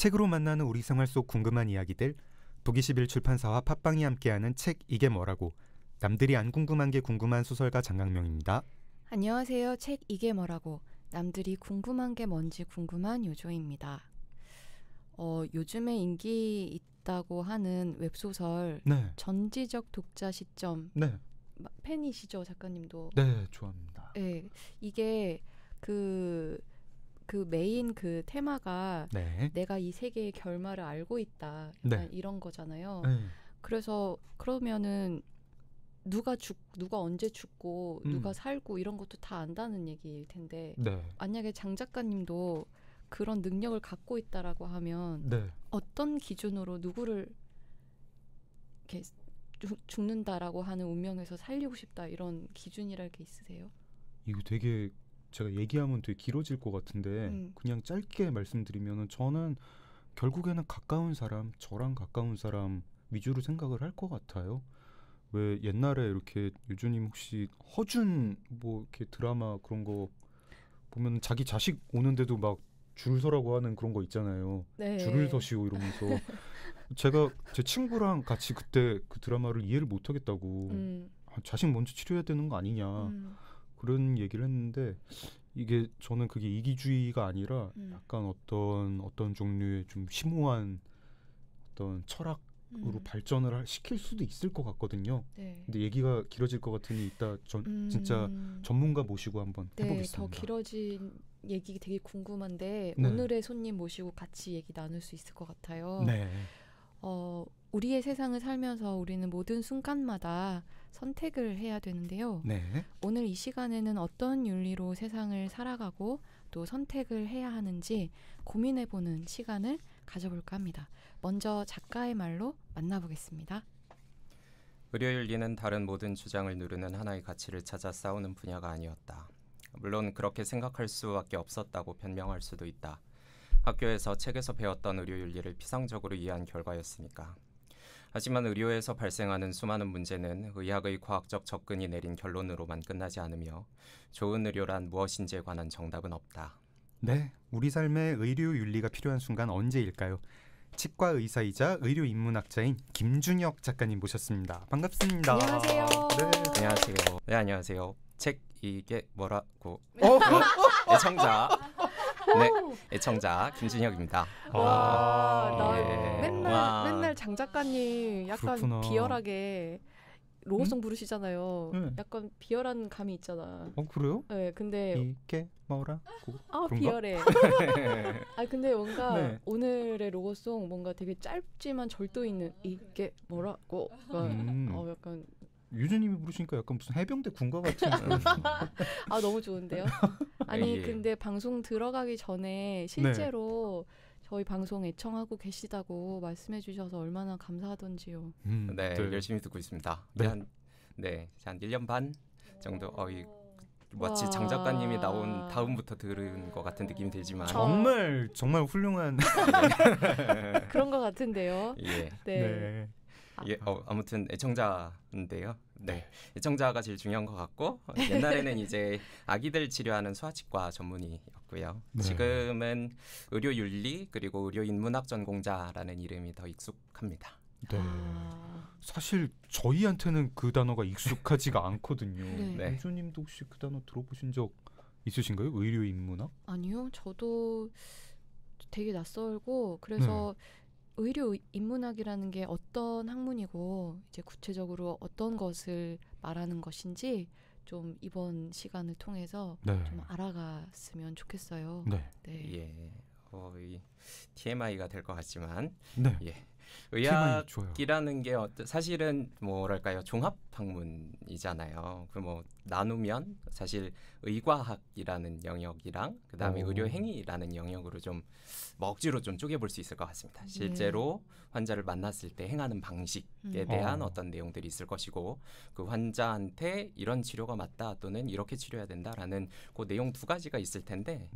책으로 만나는 우리 생활 속 궁금한 이야기들, 북21 출판사와 팟빵이 함께하는 책 이게 뭐라고, 남들이 안 궁금한 게 궁금한 소설가 장강명입니다. 안녕하세요. 책 이게 뭐라고, 남들이 궁금한 게 뭔지 궁금한 요조입니다. 요즘에 인기 있다고 하는 웹소설 네. 전지적 독자 시점, 네. 팬이시죠, 작가님도? 네, 좋아합니다. 네, 이게 그 메인 그 테마가 네. 내가 이 세계의 결말을 알고 있다, 약간 네. 이런 거잖아요. 네. 그래서 그러면은 누가 언제 죽고 누가 살고 이런 것도 다 안다는 얘기일 텐데, 네. 만약에 장 작가님도 그런 능력을 갖고 있다라고 하면 네. 어떤 기준으로 누구를 이렇게 죽는다라고 하는 운명에서 살리고 싶다, 이런 기준이랄 게 있으세요? 이거 되게 제가 얘기하면 되게 길어질 것 같은데 그냥 짧게 말씀드리면은 저는 결국에는 가까운 사람, 저랑 가까운 사람 위주로 생각을 할 것 같아요. 왜 옛날에 이렇게 유주님 혹시 허준 뭐 이렇게 드라마 그런 거 보면 자기 자식 오는데도 막 줄 서라고 하는 그런 거 있잖아요. 네. 줄을 서시오 이러면서 제가 제 친구랑 같이 그때 그 드라마를 이해를 못 하겠다고 자식 먼저 치료해야 되는 거 아니냐 그런 얘기를 했는데, 이게 저는 그게 이기주의가 아니라 약간 어떤 종류의 좀 심오한 어떤 철학으로 발전을 시킬 수도 있을 것 같거든요. 네. 근데 얘기가 길어질 것 같으니 이따 진짜 전문가 모시고 한번 해보겠습니다. 더 길어진 얘기 되게 궁금한데 네. 오늘의 손님 모시고 같이 얘기 나눌 수 있을 것 같아요. 네. 우리의 세상을 살면서 우리는 모든 순간마다 선택을 해야 되는데요. 네. 오늘 이 시간에는 어떤 윤리로 세상을 살아가고 또 선택을 해야 하는지 고민해보는 시간을 가져볼까 합니다. 먼저 작가의 말로 만나보겠습니다. 의료윤리는 다른 모든 주장을 누르는 하나의 가치를 찾아 싸우는 분야가 아니었다. 물론 그렇게 생각할 수밖에 없었다고 변명할 수도 있다. 학교에서 책에서 배웠던 의료윤리를 피상적으로 이해한 결과였으니까. 하지만 의료에서 발생하는 수많은 문제는 의학의 과학적 접근이 내린 결론으로만 끝나지 않으며 좋은 의료란 무엇인지에 관한 정답은 없다. 네, 우리 삶에 의료 윤리가 필요한 순간 언제일까요? 치과 의사이자 의료 인문학자인 김준혁 작가님 모셨습니다. 반갑습니다. 안녕하세요. 네. 안녕하세요. 네, 안녕하세요. 책 이게 뭐라고? 애청자. 네, 애청자 김준혁입니다. 나 예. 맨날 장 작가님 약간 그렇구나. 비열하게 로고송 부르시잖아요. 네. 약간 비열한 감이 있잖아. 그래요? 네, 근데 이게 뭐라고? 그런가? 비열해. 근데 뭔가 네. 오늘의 로고송 뭔가 되게 짧지만 절도 있는 이게 뭐라고? 약간 유주님이 부르시니까 약간 무슨 해병대 군가 같은. 너무 좋은데요. 아니 예. 근데 방송 들어가기 전에 실제로 저희 방송 애청하고 계시다고 말씀해 주셔서 얼마나 감사하던지요. 네, 열심히 듣고 있습니다. 네. 한 1년 반 정도. 마치 장 작가님이 나온 다음부터 들은 것 같은 느낌이 들지만 정말 훌륭한. 그런 것 같은데요. 예. 네. 아무튼 애청자인데요. 네, 애청자가 제일 중요한 것 같고 옛날에는 이제 아기들 치료하는 소아치과 전문의였고요. 네. 지금은 의료윤리 그리고 의료인문학 전공자라는 이름이 더 익숙합니다. 네. 사실 저희한테는 그 단어가 익숙하지가 않거든요. 네. 유주님도 혹시 그 단어 들어보신 적 있으신가요? 의료 인문학? 아니요, 저도 되게 낯설고 그래서 의료 인문학이라는 게 어떤 학문이고 이제 구체적으로 어떤 것을 말하는 것인지 좀 이번 시간을 통해서 좀 알아갔으면 좋겠어요. 네. 예. 이 TMI가 될 것 같지만 네. 예. 의학이라는 게 사실은 뭐랄까요, 종합 학문이잖아요. 그 뭐 나누면 사실 의과학이라는 영역이랑 그다음에 의료행위라는 영역으로 좀 억지로 좀 쪼개볼 수 있을 것 같습니다. 실제로 환자를 만났을 때 행하는 방식에 대한 어떤 내용들이 있을 것이고, 그 환자한테 이런 치료가 맞다 또는 이렇게 치료해야 된다라는 그 내용 두 가지가 있을 텐데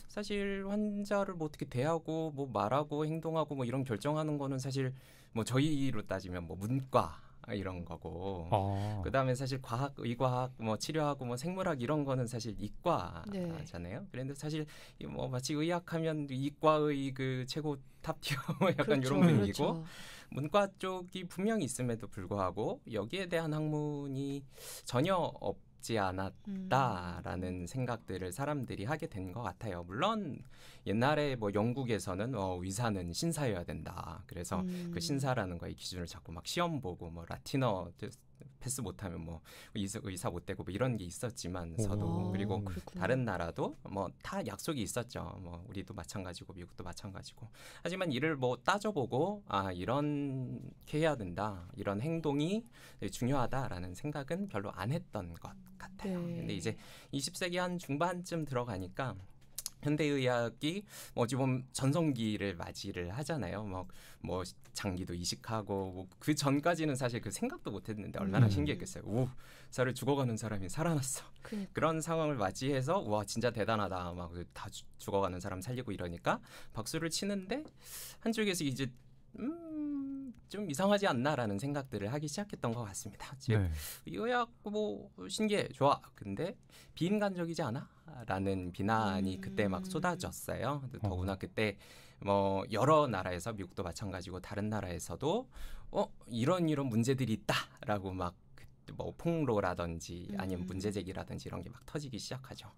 사실 환자를 뭐 어떻게 대하고 뭐 말하고 행동하고 뭐 이런 결정하는 거는 사실 뭐 저희로 따지면 뭐 문과 이런 거고 그다음에 사실 과학, 의과학, 뭐 치료하고 뭐 생물학 이런 거는 사실 이과잖아요. 그런데 사실 뭐 마치 의학하면 이과의 그 최고 탑티어 약간 그렇죠, 이런 분위기고 그렇죠. 문과 쪽이 분명히 있음에도 불구하고 여기에 대한 학문이 전혀 없지 않았다라는 생각들을 사람들이 하게 된 것 같아요. 물론 옛날에 뭐 영국에서는 의사는 신사여야 된다. 그래서 그 신사라는 거의 기준을 잡고 막 시험 보고 뭐 라틴어 패스 못하면 뭐 의사 못 되고 뭐 이런 게 있었지만서도 그리고 그렇구나. 다른 나라도 뭐 다 약속이 있었죠. 뭐 우리도 마찬가지고 미국도 마찬가지고. 하지만 이를 뭐 따져보고 이렇게 해야 된다. 이런 행동이 중요하다라는 생각은 별로 안 했던 것 같아요. 근데 이제 20세기 한 중반쯤 들어가니까 현대의학이 어찌 보면 전성기를 맞이를 하잖아요. 뭐 장기도 이식하고 뭐 그 전까지는 사실 그 생각도 못했는데 얼마나 신기했겠어요. 오, 사를 죽어가는 사람이 살아났어. 그런 상황을 맞이해서 와 진짜 대단하다. 막 다 죽어가는 사람 살리고 이러니까 박수를 치는데 한쪽에서 이제 좀 이상하지 않나라는 생각들을 하기 시작했던 것 같습니다. 즉 의학 뭐 신기해 좋아. 근데 비인간적이지 않아? 라는 비난이 그때 막 쏟아졌어요. 더구나 그때 뭐 여러 나라에서 미국도 마찬가지고 다른 나라에서도 이런 문제들이 있다라고 막 뭐 폭로라든지 아니면 문제 제기라든지 이런 게 막 터지기 시작하죠.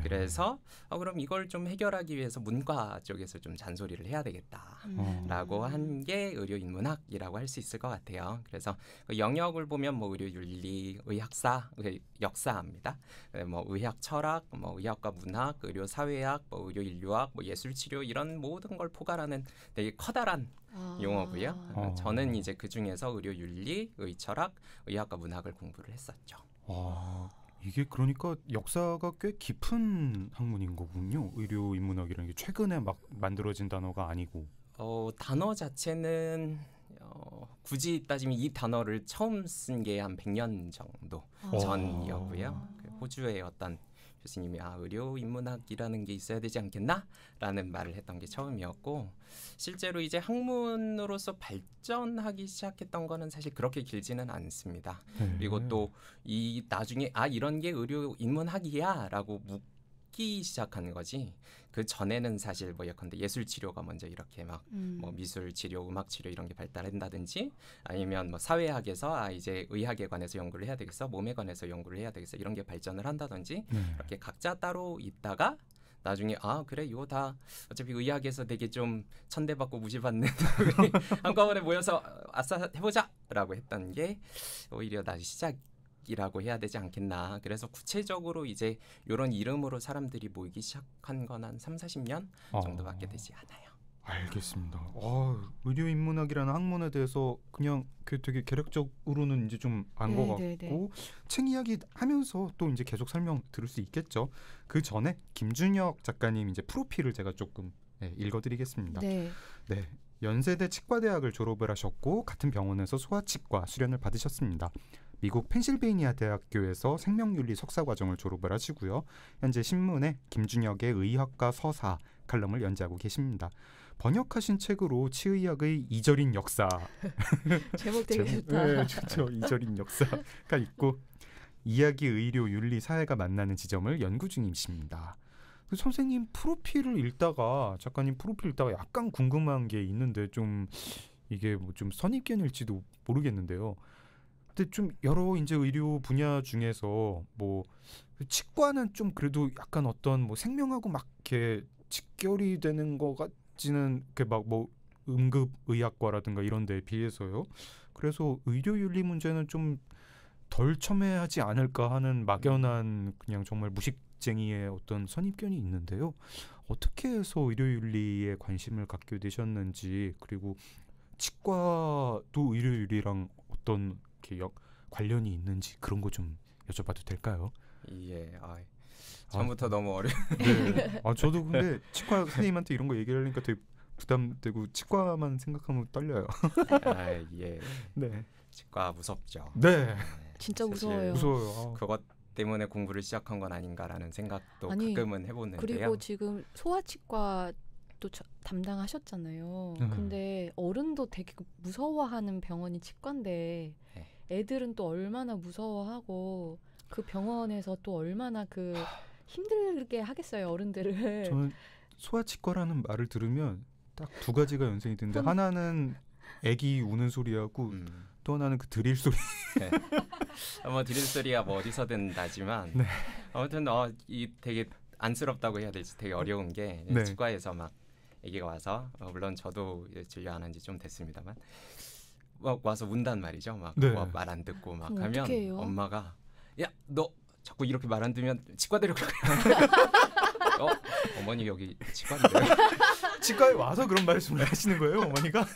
그래서 그럼 이걸 좀 해결하기 위해서 문과 쪽에서 좀 잔소리를 해야 되겠다라고 한 게 의료인문학이라고 할 수 있을 것 같아요. 그래서 그 영역을 보면 뭐 의료윤리, 의학사, 역사입니다. 뭐 의학 철학, 뭐 의학과 문학, 의료 사회학, 뭐 의료인류학, 뭐 예술치료 이런 모든 걸 포괄하는 되게 커다란 용어고요. 저는 이제 그 중에서 의료윤리, 의철학, 의학과 문학을 공부를 했었죠. 이게 그러니까 역사가 꽤 깊은 학문인 거군요. 의료인문학이라는 게 최근에 막 만들어진 단어가 아니고. 단어 자체는 굳이 따지면 이 단어를 처음 쓴 게 한 100년 정도 전이었고요. 호주의 어떤 교수님이 의료인문학이라는 게 있어야 되지 않겠나? 라는 말을 했던 게 처음이었고 실제로 이제 학문으로서 발전하기 시작했던 거는 사실 그렇게 길지는 않습니다. 그리고 또 이 나중에 이런 게 의료인문학이야 라고 묻기 시작한 거지 그 전에는 사실 뭐 예컨대 예술치료가 먼저 이렇게 막 뭐 미술치료, 음악치료 이런 게 발달한다든지 아니면 뭐 사회학에서 이제 의학에 관해서 연구를 해야 되겠어, 몸에 관해서 연구를 해야 되겠어 이런 게 발전을 한다든지 이렇게 각자 따로 있다가 나중에 그래 이거 다 어차피 의학에서 되게 좀 천대받고 무시받는 한꺼번에 모여서 아싸 해보자라고 했던 게 오히려 다시 시작이라고 해야 되지 않겠나. 그래서 구체적으로 이제 이런 이름으로 사람들이 모이기 시작한 건 한 30-40년 정도밖에 되지 않아요. 알겠습니다. 의료인문학이라는 학문에 대해서 그냥 되게 개략적으로는 이제 좀 안 것 같고 책 이야기 하면서 또 이제 계속 설명 들을 수 있겠죠. 그 전에 김준혁 작가님 이제 프로필을 제가 조금 읽어드리겠습니다. 네. 연세대 치과대학을 졸업을 하셨고 같은 병원에서 소아치과 수련을 받으셨습니다. 미국 펜실베이니아 대학교에서 생명윤리 석사과정을 졸업을 하시고요. 현재 신문에 김준혁의 의학과 서사 칼럼을 연재하고 계십니다. 번역하신 책으로 치의학의 이절인 역사 제목 되게 좋다. 네, 좋죠. 이절인 역사가 있고 이야기, 의료, 윤리, 사회가 만나는 지점을 연구 중이십니다. 선생님 프로필을 읽다가 작가님 프로필 읽다가 약간 궁금한 게 있는데 좀 이게 뭐 좀 선입견일지도 모르겠는데요. 근데 좀 여러 이제 의료 분야 중에서 뭐 치과는 좀 그래도 약간 어떤 뭐 생명하고 막 이렇게 직결이 되는 거 같지는 그 막 뭐 응급의학과라든가 이런 데에 비해서요. 그래서 의료윤리 문제는 좀 덜 첨예하지 않을까 하는 막연한 그냥 정말 무식쟁이의 어떤 선입견이 있는데요. 어떻게 해서 의료윤리에 관심을 갖게 되셨는지 그리고 치과도 의료윤리랑 어떤 관련이 있는지 그런 거 좀 여쭤봐도 될까요? 예, 처음부터 너무 어려워. 네. 저도 근데 치과 선생님한테 이런 거 얘기를 하니까 되게 부담되고 치과만 생각하면 떨려요. 예. 네. 치과 무섭죠. 네. 진짜 무서워요. 무서워요. 그것 때문에 공부를 시작한 건 아닌가라는 생각도 가끔은 해보는데요. 그리고 지금 소아치과도 담당하셨잖아요. 근데 어른도 되게 무서워하는 병원이 치과인데 애들은 또 얼마나 무서워하고 그 병원에서 또 얼마나 그 힘들게 하겠어요, 어른들을. 저는 소아치과라는 말을 들으면 딱 두 가지가 연상이 되는데 하나는 애기 우는 소리하고 또 하나는 그 드릴 소리. 네. 뭐 드릴 소리야 뭐 어디서든 나지만 네. 아무튼 이 되게 안쓰럽다고 해야 될지 되게 어려운 게 네. 치과에서 막 애기가 와서 물론 저도 진료 안 한 지 좀 됐습니다만 와서 운단 말이죠. 막 네. 말 안 듣고 막 하면 어떡해요? 엄마가 야 너 자꾸 이렇게 말 안 들으면 치과 데려갈 거야. 어머니 여기 치과인데요. 치과에 와서 그런 말씀을 하시는 거예요, 어머니가?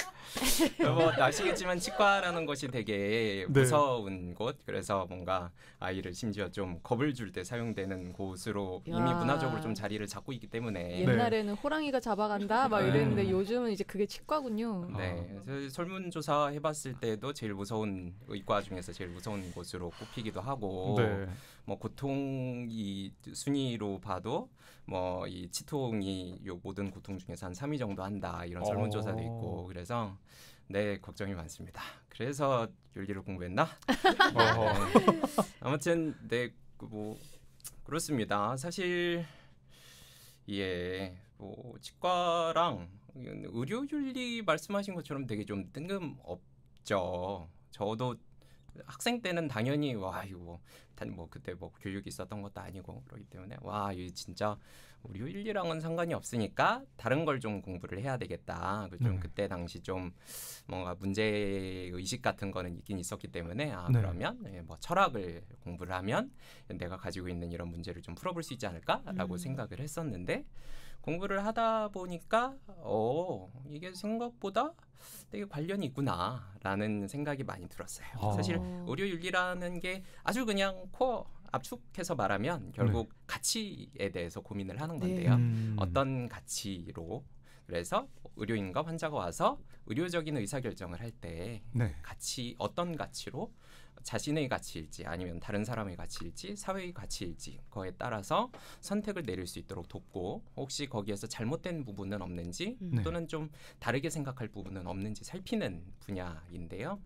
뭐 아시겠지만 치과라는 것이 되게 네. 무서운 곳. 그래서 뭔가 아이를 심지어 좀 겁을 줄 때 사용되는 곳으로 야. 이미 문화적으로 좀 자리를 잡고 있기 때문에 옛날에는 호랑이가 잡아간다 막 네. 이랬는데 요즘은 이제 그게 치과군요. 네, 설문조사 해봤을 때도 제일 무서운 의과 중에서 제일 무서운 곳으로 꼽히기도 하고, 네. 뭐 고통이 순위로 봐도 뭐 이 치통이 요 모든 고통 중에서 한 3위 정도 한다 이런 설문조사도 있고 그래서 네 걱정이 많습니다. 그래서 윤리를 공부했나? 네. 아무튼 네 뭐 그렇습니다. 사실 예, 뭐 치과랑 의료 윤리 말씀하신 것처럼 되게 좀 뜬금없죠. 저도 학생 때는 당연히 와 이거 뭐 그때 뭐 교육이 있었던 것도 아니고 그렇기 때문에 와 이거 진짜 의료 윤리랑은 상관이 없으니까 다른 걸 좀 공부를 해야 되겠다. 좀 그때 당시 좀 뭔가 문제 의식 같은 거는 있긴 있었기 때문에 그러면 뭐 철학을 공부를 하면 내가 가지고 있는 이런 문제를 좀 풀어볼 수 있지 않을까라고 생각을 했었는데 공부를 하다 보니까 이게 생각보다 되게 관련이 있구나라는 생각이 많이 들었어요. 사실 의료윤리라는 게 아주 그냥 코어 압축해서 말하면 결국 가치에 대해서 고민을 하는 건데요. 어떤 가치로 그래서 의료인과 환자가 와서 의료적인 의사결정을 할 때 가치 어떤 가치로 자신의 가치일지 아니면 다른 사람의 가치일지 사회의 가치일지 그거에 따라서 선택을 내릴 수 있도록 돕고 혹시 거기에서 잘못된 부분은 없는지 또는 좀 다르게 생각할 부분은 없는지 살피는 분야인데요.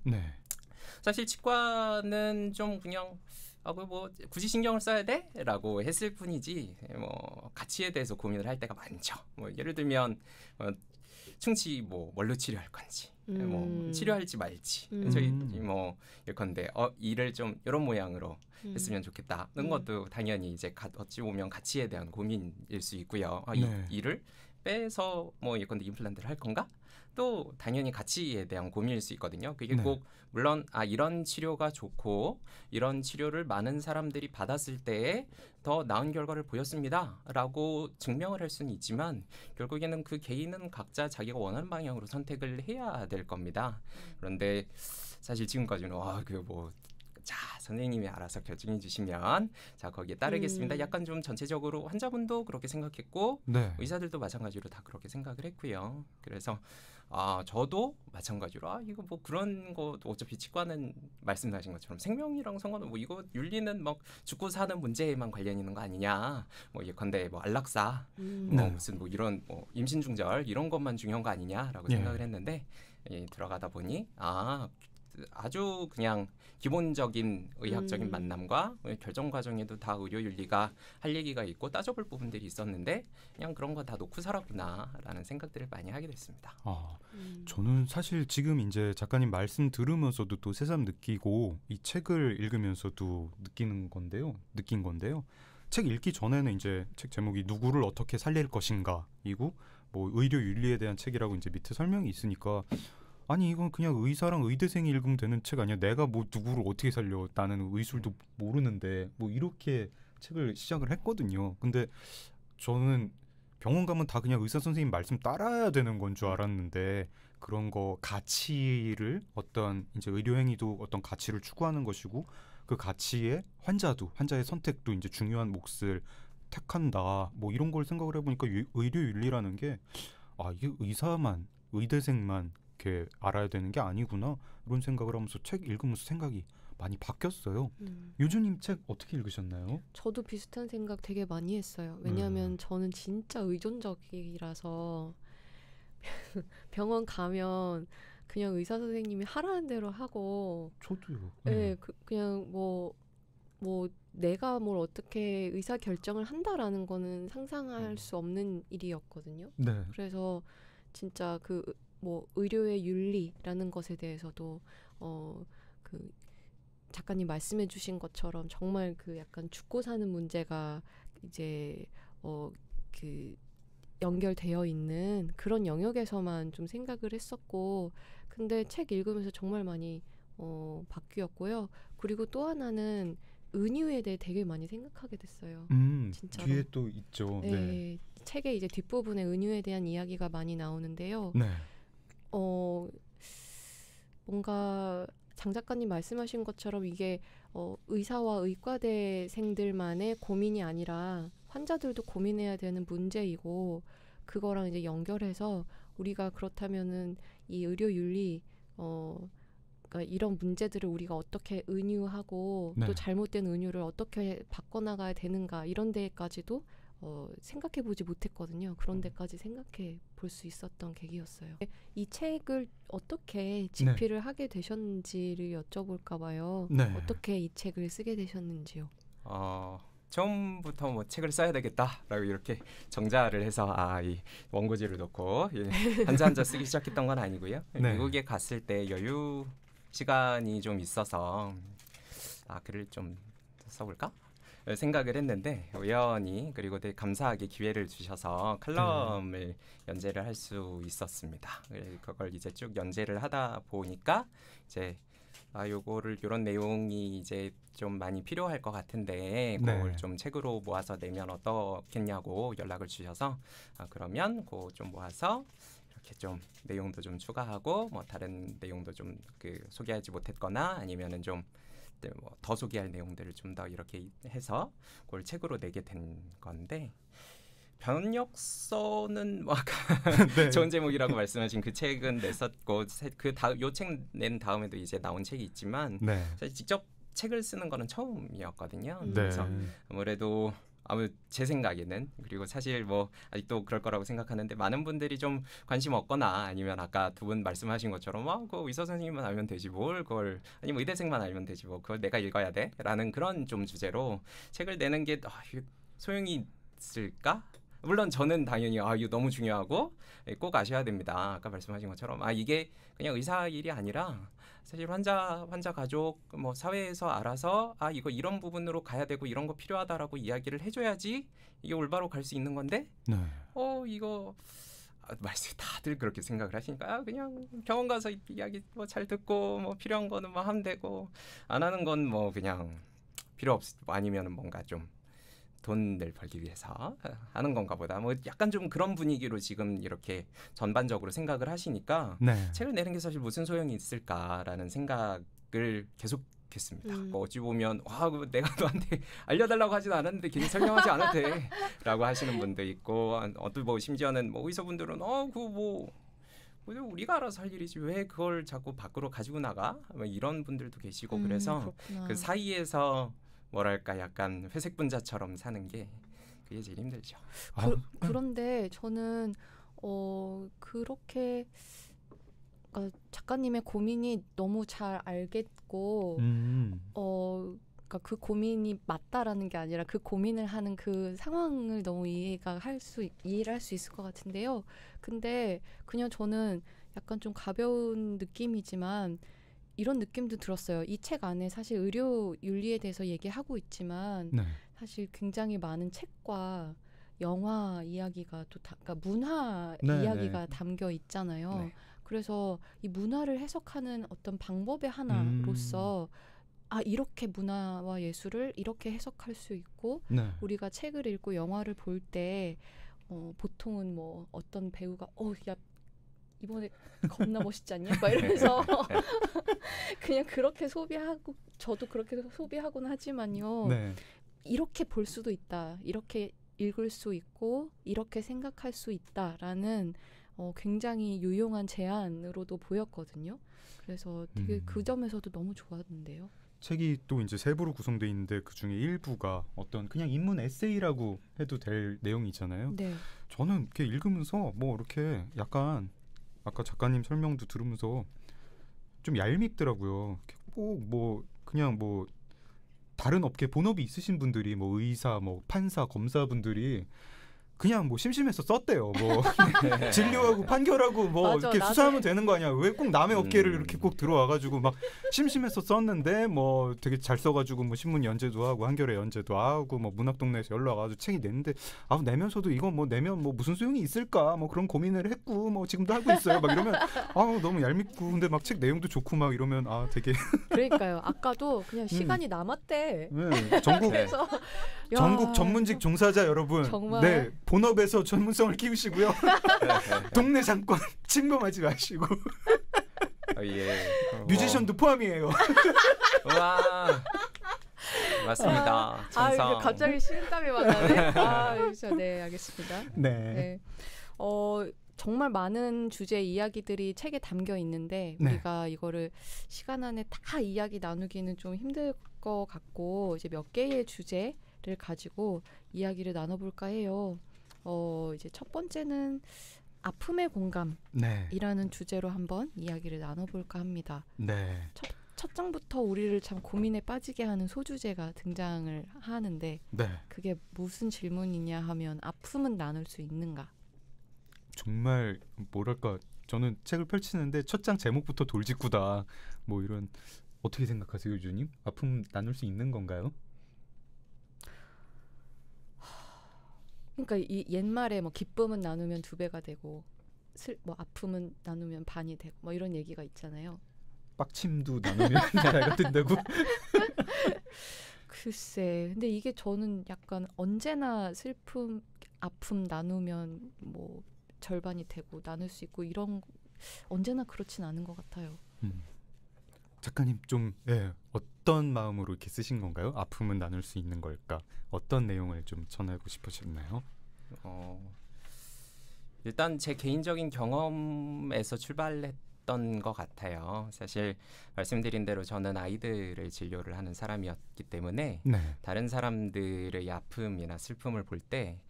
사실 치과는 좀 그냥 뭐 굳이 신경을 써야 돼? 라고 했을 뿐이지 뭐 가치에 대해서 고민을 할 때가 많죠. 뭐 예를 들면 충치 뭐 뭘로 치료할 건지 뭐 치료할지 말지 저희 뭐 예컨대 일을 좀 이런 모양으로 했으면 좋겠다는 것도 당연히 이제 어찌 보면 가치에 대한 고민일 수 있고요. 이 일을 빼서 뭐 예컨대 임플란트를 할 건가? 또 당연히 가치에 대한 고민일 수 있거든요. 그게 꼭 물론 이런 치료가 좋고 이런 치료를 많은 사람들이 받았을 때에 더 나은 결과를 보였습니다라고 증명을 할 수는 있지만 결국에는 그 개인은 각자 자기가 원하는 방향으로 선택을 해야 될 겁니다. 그런데 사실 지금까지는 자 선생님이 알아서 결정해 주시면 자 거기에 따르겠습니다. 약간 좀 전체적으로 환자분도 그렇게 생각했고 의사들도 마찬가지로 다 그렇게 생각을 했고요. 그래서 저도 마찬가지로 이거 뭐 그런 거 어차피 치과는 말씀하신 것처럼 생명이랑 상관은 뭐 이거 윤리는 막 죽고 사는 문제에만 관련 있는 거 아니냐. 뭐 예컨대 뭐 안락사, 뭐 무슨 뭐 이런 뭐 임신 중절 이런 것만 중요한 거 아니냐라고 생각을 했는데 들어가다 보니 아주 그냥 기본적인 의학적인 만남과 결정 과정에도 다 의료 윤리가 할 얘기가 있고 따져볼 부분들이 있었는데 그냥 그런 거 다 놓고 살았구나라는 생각들을 많이 하게 됐습니다. 저는 사실 지금 이제 작가님 말씀 들으면서도 또 새삼 느끼고 이 책을 읽으면서도 느낀 건데요. 책 읽기 전에는 이제 책 제목이 누구를 어떻게 살릴 것인가이고 뭐 의료 윤리에 대한 책이라고 이제 밑에 설명이 있으니까 아니 이건 그냥 의사랑 의대생이 읽으면 되는 책 아니야? 내가 뭐 누구를 어떻게 살려? 나는 의술도 모르는데 뭐 이렇게 책을 시작을 했거든요. 근데 저는 병원 가면 다 그냥 의사 선생님 말씀 따라야 되는 건 줄 알았는데 그런 거 가치를 어떤 이제 의료 행위도 어떤 가치를 추구하는 것이고 그 가치에 환자의 선택도 이제 중요한 몫을 택한다. 뭐 이런 걸 생각을 해보니까 의료 윤리라는 게 이게 의대생만 이렇게 알아야 되는 게 아니구나 이런 생각을 하면서 책 읽으면서 생각이 많이 바뀌었어요. 유주님 책 어떻게 읽으셨나요? 저도 비슷한 생각 되게 많이 했어요. 왜냐하면 저는 진짜 의존적이라서 병원 가면 그냥 의사 선생님이 하라는 대로 하고 저도요. 네, 그냥 뭐 내가 뭘 어떻게 의사 결정을 한다라는 거는 상상할 수 없는 일이었거든요. 네. 그래서 진짜 그 뭐 의료의 윤리라는 것에 대해서도 그 작가님 말씀해주신 것처럼 정말 그 약간 죽고 사는 문제가 이제 그 연결되어 있는 그런 영역에서만 좀 생각을 했었고, 근데 책 읽으면서 정말 많이 바뀌었고요. 그리고 또 하나는 은유에 대해 되게 많이 생각하게 됐어요. 진짜로. 뒤에 또 있죠. 네, 네. 책의 이제 뒷부분에 은유에 대한 이야기가 많이 나오는데요. 네. 뭔가 장 작가님 말씀하신 것처럼 이게 의사와 의과대생들만의 고민이 아니라 환자들도 고민해야 되는 문제이고, 그거랑 이제 연결해서 우리가 그렇다면은 이 의료 윤리 그러니까 이런 문제들을 우리가 어떻게 은유하고 네. 또 잘못된 은유를 어떻게 바꿔나가야 되는가, 이런 데까지도 생각해보지 못했거든요. 그런 데까지 생각해 볼 수 있었던 계기였어요. 이 책을 어떻게 집필을 하게 되셨는지를 여쭤볼까 봐요. 네. 어떻게 이 책을 쓰게 되셨는지요? 처음부터 뭐 책을 써야 되겠다라고 이렇게 정자를 해서 이 원고지를 놓고 한자 쓰기 시작했던 건 아니고요. 네. 미국에 갔을 때 여유 시간이 좀 있어서 글을 좀 써볼까 생각을 했는데, 우연히 그리고 되게 감사하게 기회를 주셔서 칼럼을 연재를 할 수 있었습니다. 그걸 이제 쭉 연재를 하다 보니까 이제 요거를 요런 내용이 이제 좀 많이 필요할 것 같은데 그걸 좀 책으로 모아서 내면 어떻겠냐고 연락을 주셔서 그러면 그거 좀 모아서 이렇게 좀 내용도 좀 추가하고 뭐 다른 내용도 좀 소개하지 못했거나 아니면은 좀 더 소개할 내용들을 좀 더 이렇게 해서 그걸 책으로 내게 된 건데, 번역서는 뭐 아까 네. 좋은 제목이라고 말씀하신 그 책은 냈었고, 요 책 낸 다음에도 이제 나온 책이 있지만 네. 사실 직접 책을 쓰는 거는 처음이었거든요. 네. 그래서 아무래도 제 생각에는, 그리고 사실 뭐 아직도 그럴 거라고 생각하는데 많은 분들이 좀 관심 없거나 아니면 아까 두 분 말씀하신 것처럼 그 의사 선생님만 알면 되지 뭘 그걸, 아니 뭐 의대생만 알면 되지 뭐 그걸 내가 읽어야 돼? 라는 그런 좀 주제로 책을 내는 게 소용이 있을까? 물론 저는 당연히 이거 너무 중요하고 꼭 아셔야 됩니다. 아까 말씀하신 것처럼 이게 그냥 의사 일이 아니라 사실 환자 가족 뭐 사회에서 알아서 이거 이런 부분으로 가야 되고 이런 거 필요하다라고 이야기를 해줘야지 이게 올바로 갈 수 있는 건데 이거 말씀 다들 그렇게 생각을 하시니까 그냥 병원 가서 이야기 뭐 잘 듣고 뭐 필요한 거는 뭐 하면 되고 안 하는 건 뭐 그냥 필요 없 아니면은 뭔가 좀 돈을 벌기 위해서 하는 건가 보다. 뭐 약간 좀 그런 분위기로 지금 이렇게 전반적으로 생각을 하시니까 책을 내는 게 사실 무슨 소용이 있을까라는 생각을 계속했습니다. 뭐 어찌 보면 내가 너한테 알려달라고 하진 않았는데 괜히 설명하지 않아도 돼라고 하시는 분도 있고, 뭐 심지어는 뭐 의사분들은 우리가 알아서 할 일이지 왜 그걸 자꾸 밖으로 가지고 나가? 뭐 이런 분들도 계시고 그래서 그렇구나. 그 사이에서 뭐랄까 약간 회색 분자처럼 사는 게 그게 제일 힘들죠. 그런데 저는 그렇게 작가님의 고민이 너무 잘 알겠고 그러니까 그 고민이 맞다라는 게 아니라 그 고민을 하는 그 상황을 너무 이해를 할 수 있을 것 같은데요. 근데 그냥 저는 약간 좀 가벼운 느낌이지만 이런 느낌도 들었어요. 이 책 안에 사실 의료 윤리에 대해서 얘기하고 있지만 사실 굉장히 많은 책과 영화 이야기가 또 그러니까 문화 이야기가 담겨 있잖아요. 그래서 이 문화를 해석하는 어떤 방법의 하나로서 이렇게 문화와 예술을 이렇게 해석할 수 있고 우리가 책을 읽고 영화를 볼 때 보통은 뭐 어떤 배우가 야 이번에 겁나 멋있지 않냐? 막 이러면서 그냥 그렇게 소비하고 저도 그렇게 소비하곤 하지만요. 이렇게 볼 수도 있다. 이렇게 읽을 수 있고 이렇게 생각할 수 있다라는 굉장히 유용한 제안으로도 보였거든요. 그래서 되게 그 점에서도 너무 좋았는데요. 책이 또 이제 세 부로 구성되어 있는데 그 중에 일부가 어떤 그냥 인문 에세이라고 해도 될 내용이잖아요. 저는 이렇게 읽으면서 뭐 이렇게 약간 아까 작가님 설명도 들으면서 좀 얄밉더라고요. 뭐 그냥 뭐 다른 업계 본업이 있으신 분들이 뭐 의사, 뭐 판사, 검사분들이 그냥 뭐 심심해서 썼대요. 뭐 진료하고 판결하고 뭐 맞아, 이렇게 수사하면 되는 거 아니야? 왜 꼭 남의 업계를 이렇게 꼭 들어와가지고 막 심심해서 썼는데 뭐 되게 잘 써가지고 뭐 신문 연재도 하고 한겨레 연재도 하고 뭐 문학동네에서 연락 와가지고 책이 냈는데 내면서도 이건 뭐 내면 뭐 무슨 소용이 있을까? 뭐 그런 고민을 했고 뭐 지금도 하고 있어요. 막 이러면 너무 얄밉고 근데 막 책 내용도 좋고 막 이러면 되게 그러니까요. 아까도 그냥 시간이 남았대. 네, 전국 전문직 종사자 여러분, 정말? 네 본업에서 전문성을 키우시고요. 동네 상권 침범하지 마시고. 예. 뮤지션도 포함이에요. 와. 맞습니다. 찬성. 갑자기 식은땀이 막 나네. 네, 알겠습니다. 네. 정말 많은 주제 이야기들이 책에 담겨 있는데 우리가 이거를 시간 안에 다 이야기 나누기는 좀 힘들 것 같고 이제 몇 개의 주제를 가지고 이야기를 나눠볼까 해요. 이제 첫 번째는 아픔의 공감이라는 주제로 한번 이야기를 나눠볼까 합니다. 네. 첫 장부터 우리를 참 고민에 빠지게 하는 소주제가 등장을 하는데 그게 무슨 질문이냐 하면 아픔은 나눌 수 있는가? 정말 뭐랄까 저는 책을 펼치는데 첫 장 제목부터 돌직구다. 뭐 이런 어떻게 생각하세요, 유주님? 아픔 나눌 수 있는 건가요? 그러니까 이 옛말에 뭐 기쁨은 나누면 2배가 되고 뭐 아픔은 나누면 반이 되고 뭐 이런 얘기가 있잖아요. 빡침도 나누면 배가 된다고? 글쎄, 근데 이게 저는 약간 언제나 슬픔, 아픔 나누면 뭐 절반이 되고 나눌 수 있고 이런 언제나 그렇진 않은 것 같아요. 작가님 좀 어떤 마음으로 이렇게 쓰신 건가요? 아픔은 나눌 수 있는 걸까? 어떤 내용을 좀 전하고 싶으셨나요? 일단 제 개인적인 경험에서 출발했던 것 같아요. 사실 말씀드린 대로 저는 아이들을 진료를 하는 사람이었기 때문에 다른 사람들의 아픔이나 슬픔을 볼 때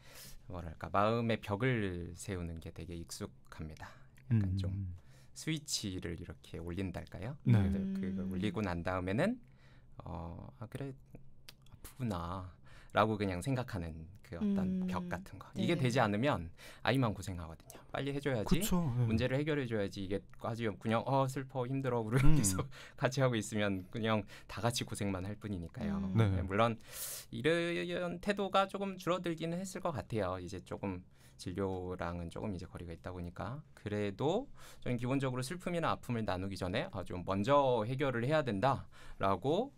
뭐랄까 마음의 벽을 세우는 게 되게 익숙합니다. 약간 좀 스위치를 이렇게 올린달까요? 그걸 올리고 난 다음에는 그래 아프구나 라고 그냥 생각하는 그 어떤 벽 같은 거. 이게 되지 않으면 아이만 고생하거든요. 빨리 해줘야지. 그쵸, 문제를 해결해줘야지. 이게 아주 그냥 슬퍼 힘들어 그러고 계속 같이 하고 있으면 그냥 다 같이 고생만 할 뿐이니까요. 물론 이런 태도가 조금 줄어들기는 했을 것 같아요. 이제 조금 진료랑은 조금 이제 거리가 있다 보니까. 그래도 저는 기본적으로 슬픔이나 아픔을 나누기 전에 좀 먼저 해결을 해야 된다라고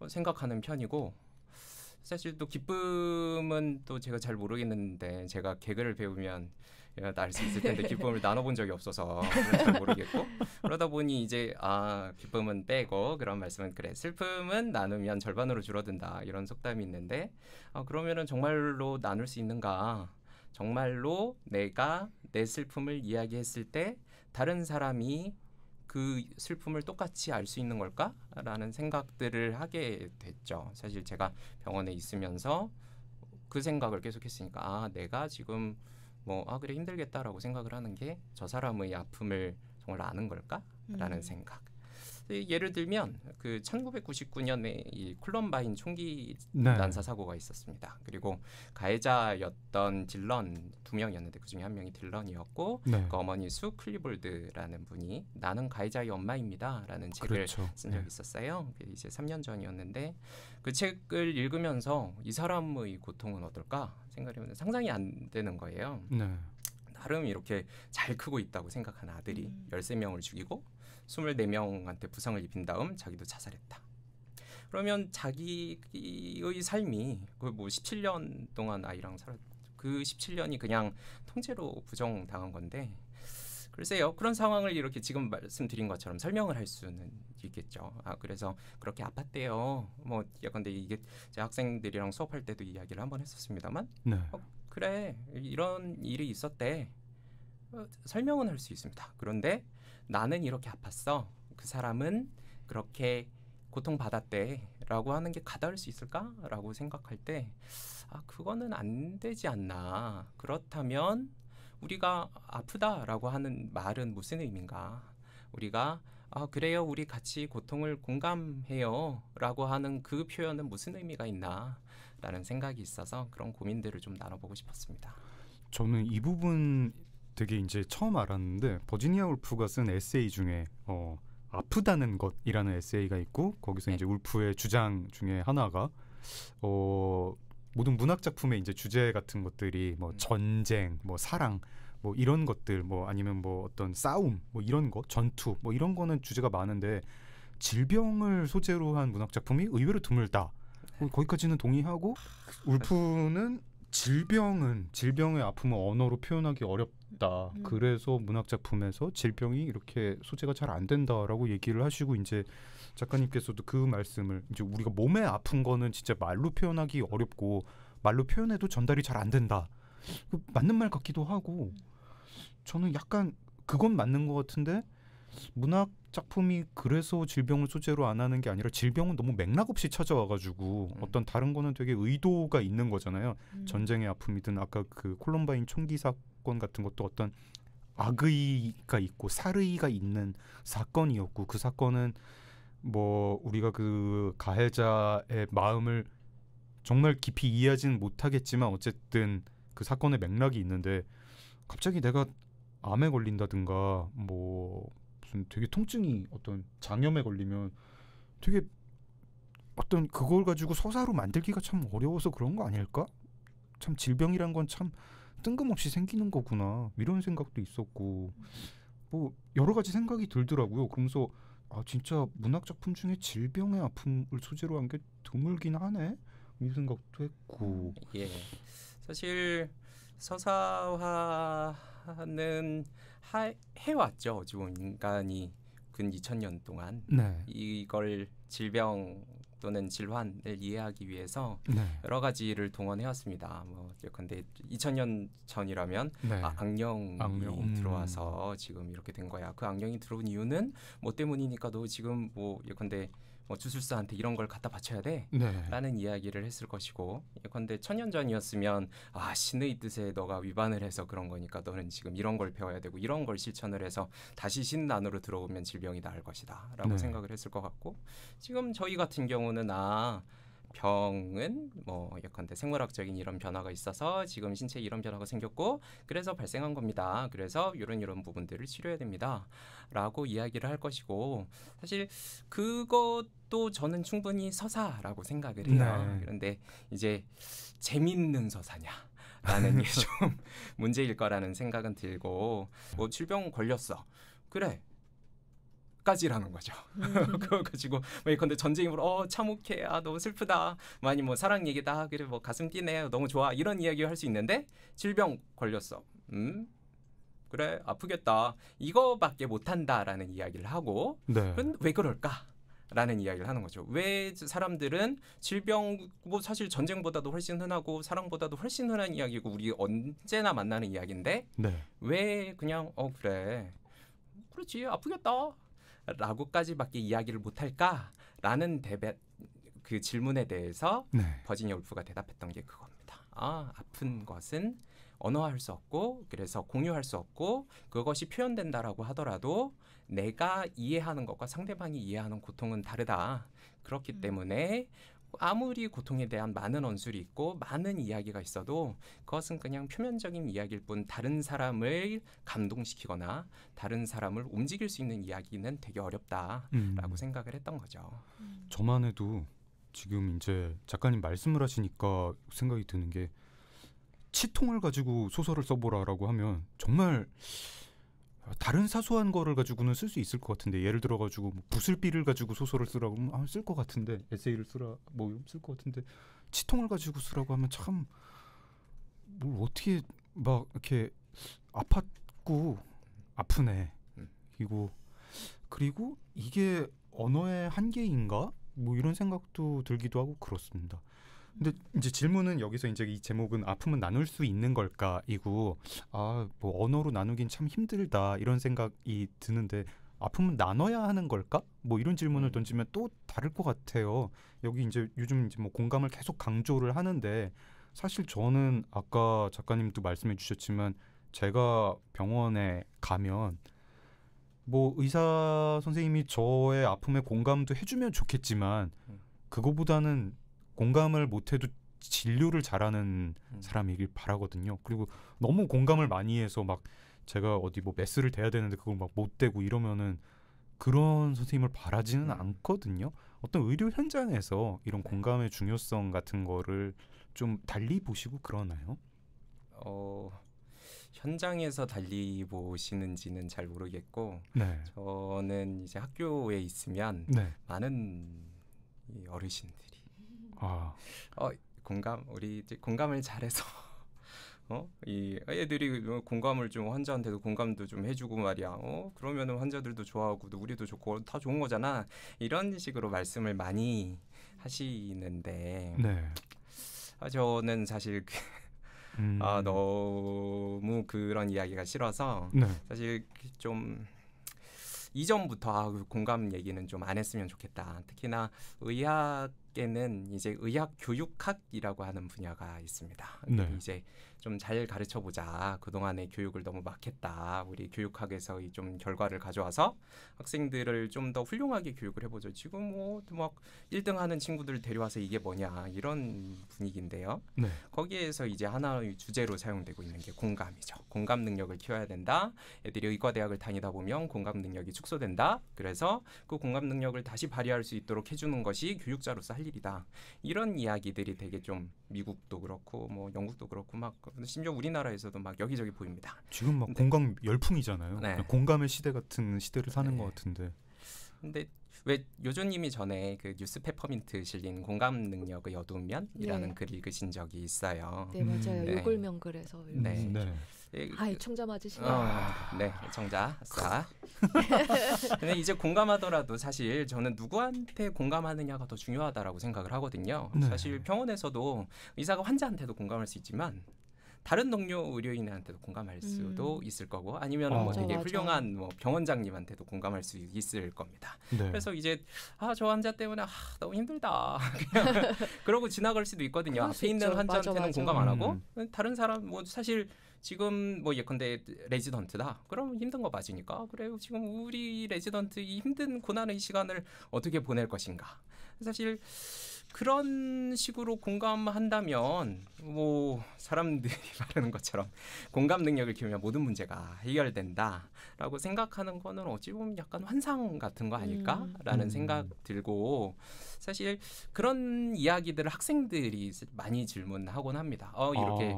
생각하는 편이고, 사실 또 기쁨은 또 제가 잘 모르겠는데 제가 개그를 배우면 알 수 있을 텐데 기쁨을 나눠본 적이 없어서 잘 모르겠고, 그러다 보니 이제 기쁨은 빼고 그런 말씀은 그래 슬픔은 나누면 절반으로 줄어든다 이런 속담이 있는데 그러면은 정말로 나눌 수 있는가? 정말로 내가 내 슬픔을 이야기했을 때 다른 사람이 그 슬픔을 똑같이 알 수 있는 걸까라는 생각들을 하게 됐죠. 사실 제가 병원에 있으면서 그 생각을 계속했으니까 내가 지금 그래 힘들겠다라고 생각을 하는 게 저 사람의 아픔을 정말 아는 걸까라는 생각. 예를 들면 그 1999년에 이 콜럼바인 총기 난사 사고가 있었습니다. 그리고 가해자였던 딜런 2명이었는데 그중에 한 명이 딜런이었고 그 어머니 수 클리볼드라는 분이 나는 가해자의 엄마입니다라는 책을 쓴 적이 있었어요. 이제 3년 전이었는데 그 책을 읽으면서 이 사람의 고통은 어떨까 생각하면 상상이 안 되는 거예요. 나름 이렇게 잘 크고 있다고 생각한 아들이 13명을 죽이고 24명한테 부상을 입힌 다음 자기도 자살했다. 그러면 자기의 삶이 그 17년 동안 아이랑 살았 그 17년이 그냥 통째로 부정당한 건데 글쎄요. 그런 상황을 이렇게 지금 말씀드린 것처럼 설명을 할 수는 있겠죠. 그래서 그렇게 아팠대요. 예컨대 이게 제 학생들이랑 수업할 때도 이야기를 한번 했었습니다만 그래 이런 일이 있었대. 설명은 할 수 있습니다. 그런데 나는 이렇게 아팠어. 그 사람은 그렇게 고통받았대라고 하는 게 가다울 수 있을까라고 생각할 때 그거는 안 되지 않나. 그렇다면 우리가 아프다라고 하는 말은 무슨 의미인가? 우리가 그래요, 우리 같이 고통을 공감해요 라고 하는 그 표현은 무슨 의미가 있나 라는 생각이 있어서 그런 고민들을 좀 나눠보고 싶었습니다. 저는 이 부분 되게 이제 처음 알았는데 버지니아 울프가 쓴 에세이 중에 아프다는 것이라는 에세이가 있고 거기서 이제 울프의 주장 중에 하나가 모든 문학 작품의 이제 주제 같은 것들이 뭐 전쟁, 뭐 사랑, 뭐 이런 것들, 뭐 아니면 뭐 어떤 싸움, 뭐 이런 거, 전투, 뭐 이런 거는 주제가 많은데 질병을 소재로 한 문학 작품이 의외로 드물다. 거기까지는 동의하고 울프는 질병의 아픔을 언어로 표현하기 어렵다. 그래서 문학 작품에서 질병이 이렇게 소재가 잘 안 된다라고 얘기를 하시고 이제 작가님께서도 그 말씀을 이제 우리가 몸에 아픈 거는 진짜 말로 표현하기 어렵고 말로 표현해도 전달이 잘 안 된다. 맞는 말 같기도 하고 저는 약간 그건 맞는 것 같은데 문학 작품이 그래서 질병을 소재로 안 하는 게 아니라 질병은 너무 맥락 없이 찾아와가지고 어떤 다른 거는 되게 의도가 있는 거잖아요. 전쟁의 아픔이든 아까 그 콜럼바인 총기 사건 같은 것도 어떤 악의가 있고 살의가 있는 사건이었고 그 사건은 뭐 우리가 그 가해자의 마음을 정말 깊이 이해하지는 못하겠지만 어쨌든 그 사건의 맥락이 있는데 갑자기 내가 암에 걸린다든가 뭐 무슨 되게 통증이 어떤 장염에 걸리면 되게 어떤 그걸 가지고 서사로 만들기가 참 어려워서 그런 거 아닐까? 참 질병이란 건 참 뜬금없이 생기는 거구나 이런 생각도 있었고 뭐 여러 가지 생각이 들더라고요. 그러면서 진짜 문학 작품 중에 질병의 아픔을 소재로 한 게 드물긴 하네 이 생각도 했고 예, 사실 서사화는 해왔죠. 지금 인간이 근 2000년 동안 네. 이걸 질병 또는 질환을 이해하기 위해서 네. 여러 가지를 동원해왔습니다. 뭐 근데 2000년 전이라면 네. 악령이 들어와서 지금 이렇게 된 거야. 그 악령이 들어온 이유는 뭐 때문이니까 너 지금 뭐 예컨대 뭐 주술사한테 이런 걸 갖다 바쳐야 돼? 네. 라는 이야기를 했을 것이고 예컨대 1000년 전이었으면 신의 뜻에 너가 위반을 해서 그런 거니까 너는 지금 이런 걸 배워야 되고 이런 걸 실천을 해서 다시 신 안으로 들어오면 질병이 나을 것이다 라고 네. 생각을 했을 것 같고 지금 저희 같은 경우는 병은 뭐 예컨대 생물학적인 이런 변화가 있어서 지금 신체에 이런 변화가 생겼고 그래서 발생한 겁니다. 그래서 이런 부분들을 치료해야 됩니다. 라고 이야기를 할 것이고 사실 그것도 저는 충분히 서사라고 생각을 해요. 네. 그런데 이제 재밌는 서사냐 라는 게 좀 문제일 거라는 생각은 들고 뭐 질병 걸렸어. 그래. 까지라는 거죠. 그거 가지고 뭐 예컨대 전쟁으로 참혹해, 너무 슬프다, 많이 뭐 사랑 얘기다, 그래 뭐 가슴 뛰네, 너무 좋아 이런 이야기 할 수 있는데 질병 걸렸어, 그래 아프겠다 이거밖에 못한다라는 이야기를 하고 네. 왜 그럴까? 라는 이야기를 하는 거죠. 왜 사람들은 질병 뭐 사실 전쟁보다도 훨씬 흔하고 사랑보다도 훨씬 흔한 이야기고 우리 언제나 만나는 이야기인데 네. 왜 그냥 그래 그렇지 아프겠다 라고까지밖에 이야기를 못할까라는 그 질문에 대해서 네. 버지니아 울프가 대답했던 게 그겁니다. 아픈 것은 언어할 수 없고 그래서 공유할 수 없고 그것이 표현된다라고 하더라도 내가 이해하는 것과 상대방이 이해하는 고통은 다르다. 그렇기 때문에 아무리 고통에 대한 많은 언술이 있고 많은 이야기가 있어도 그것은 그냥 표면적인 이야기일 뿐 다른 사람을 감동시키거나 다른 사람을 움직일 수 있는 이야기는 되게 어렵다라고 생각을 했던 거죠. 저만 해도 지금 이제 작가님 말씀을 하시니까 생각이 드는 게 치통을 가지고 소설을 써보라라고 하면 정말 다른 사소한 거를 가지고는 쓸 수 있을 것 같은데 예를 들어가지고 뭐 부슬비를 가지고 소설을 쓰라고 하면 쓸 것 같은데 에세이를 쓰라 뭐 쓸 것 같은데 치통을 가지고 쓰라고 하면 참 뭘 어떻게 막 이렇게 아팠고 아프네 이거 그리고 이게 언어의 한계인가 뭐 이런 생각도 들기도 하고 그렇습니다. 근데 이제 질문은 여기서 이제 이 제목은 아픔은 나눌 수 있는 걸까이고 뭐 언어로 나누긴 참 힘들다 이런 생각이 드는데 아픔은 나눠야 하는 걸까? 뭐 이런 질문을 던지면 또 다를 것 같아요. 여기 이제 요즘 이제 뭐 공감을 계속 강조를 하는데 사실 저는 아까 작가님도 말씀해 주셨지만 제가 병원에 가면 뭐 의사 선생님이 저의 아픔에 공감도 해주면 좋겠지만 그거보다는 공감을 못해도 진료를 잘하는 사람이길 바라거든요. 그리고 너무 공감을 많이 해서 막 제가 어디 뭐 메스를 대야 되는데 그걸 막 못 대고 이러면은 그런 선생님을 바라지는 않거든요. 어떤 의료 현장에서 이런 공감의 중요성 같은 거를 좀 달리 보시고 그러나요? 현장에서 달리 보시는지는 잘 모르겠고 네. 저는 이제 학교에 있으면 네. 많은 이 어르신들이 우리 이제 공감을 잘해서 이 애들이 공감을 좀 환자한테도 공감도 좀 해주고 말이야. 그러면은 환자들도 좋아하고 우리도 좋고 다 좋은 거잖아. 이런 식으로 말씀을 많이 하시는데 네. 저는 사실 너무 그런 이야기가 싫어서 네. 사실 좀 이전부터 공감 얘기는 좀 안 했으면 좋겠다. 특히나 의학에는 이제 의학 교육학이라고 하는 분야가 있습니다. 네. 이제 좀 잘 가르쳐 보자. 그동안의 교육을 너무 막 했다. 우리 교육학에서 좀 결과를 가져와서 학생들을 좀 더 훌륭하게 교육을 해보죠. 지금 막 1등 하는 친구들 데려와서 이게 뭐냐 이런 분위기인데요. 네. 거기에서 이제 하나의 주제로 사용되고 있는 게 공감이죠. 공감 능력을 키워야 된다. 애들이 의과대학을 다니다 보면 공감 능력이 축소된다. 그래서 그 공감 능력을 다시 발휘할 수 있도록 해주는 것이 교육자로서 할 일이다. 이런 이야기들이 되게 좀 미국도 그렇고 뭐 영국도 그렇고 막 심지어 우리나라에서도 막 여기저기 보입니다. 지금 막 공감 열풍이잖아요. 네. 공감의 시대 같은 시대를 사는 것 같은데. 근데 왜 요조님이 전에 그 뉴스 페퍼민트 실린 공감 능력의 어두운면이라는 글 읽으신 적이 있어요. 네 맞아요. 요글명 글에서 네. 청자 맞으시나요? 네, 청자. 아싸. 근데 이제 공감하더라도 사실 저는 누구한테 공감하느냐가 더 중요하다라고 생각을 하거든요. 네. 사실 병원에서도 의사가 환자한테도 공감할 수 있지만 다른 동료 의료인한테도 공감할 수도 있을 거고 아니면 뭐 되게 훌륭한 뭐 병원장님한테도 공감할 수 있을 겁니다. 네. 그래서 이제 저 환자 때문에 너무 힘들다. 그냥 그러고 지나갈 수도 있거든요. 앞에 있는 환자한테는 공감 안 하고 다른 사람 뭐 사실 지금 뭐 예컨대 레지던트다. 그럼 힘든 거 맞으니까 그래요. 지금 우리 레지던트 이 힘든 고난의 시간을 어떻게 보낼 것인가. 사실 그런 식으로 공감한다면 뭐 사람들이 말하는 것처럼 공감 능력을 키우면 모든 문제가 해결된다라고 생각하는 거는 어찌 보면 약간 환상 같은 거 아닐까라는 생각 들고 사실 그런 이야기들을 학생들이 많이 질문하곤 합니다. 이렇게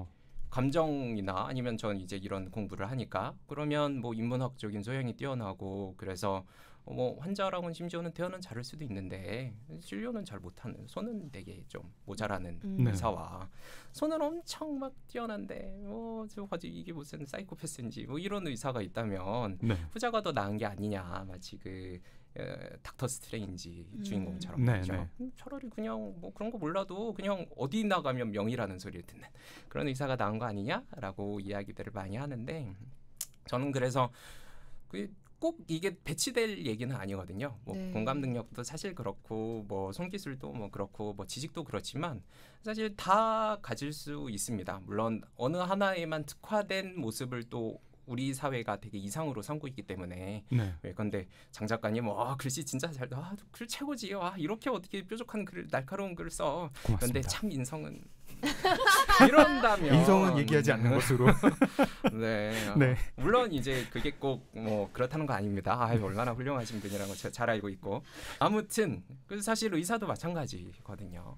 감정이나 아니면 전 이제 이런 공부를 하니까 그러면 뭐 인문학적인 소양이 뛰어나고 그래서 뭐 환자랑은 심지어는 대화는 잘할 수도 있는데 진료는 잘 못하는 손은 되게 좀 모자라는 의사와 손은 엄청 막 뛰어난데 이게 무슨 사이코패스인지 뭐 이런 의사가 있다면 후자가 더 나은 게 아니냐 마치 그 닥터 스트레인지 주인공처럼 차라리 그냥 뭐 그런 거 몰라도 그냥 어디 나가면 명의라는 소리를 듣는 그런 의사가 나은 거 아니냐라고 이야기들을 많이 하는데 저는 그래서 꼭 이게 배치될 얘기는 아니거든요. 뭐 공감 능력도 사실 그렇고 뭐 손기술도 뭐 그렇고 뭐 지식도 그렇지만 사실 다 가질 수 있습니다. 물론 어느 하나에만 특화된 모습을 또 우리 사회가 되게 이상으로 삼고 있기 때문에 그런데 장 작가님 글씨 진짜 잘 글 최고지. 이렇게 어떻게 뾰족한 글 날카로운 글을 써. 그런데 참 인성은 이런다면 인성은 얘기하지 않는 것으로 네. 물론 이제 그게 꼭 뭐 그렇다는 거 아닙니다. 얼마나 훌륭하신 분이라는 거 잘 알고 있고 아무튼 사실 의사도 마찬가지거든요.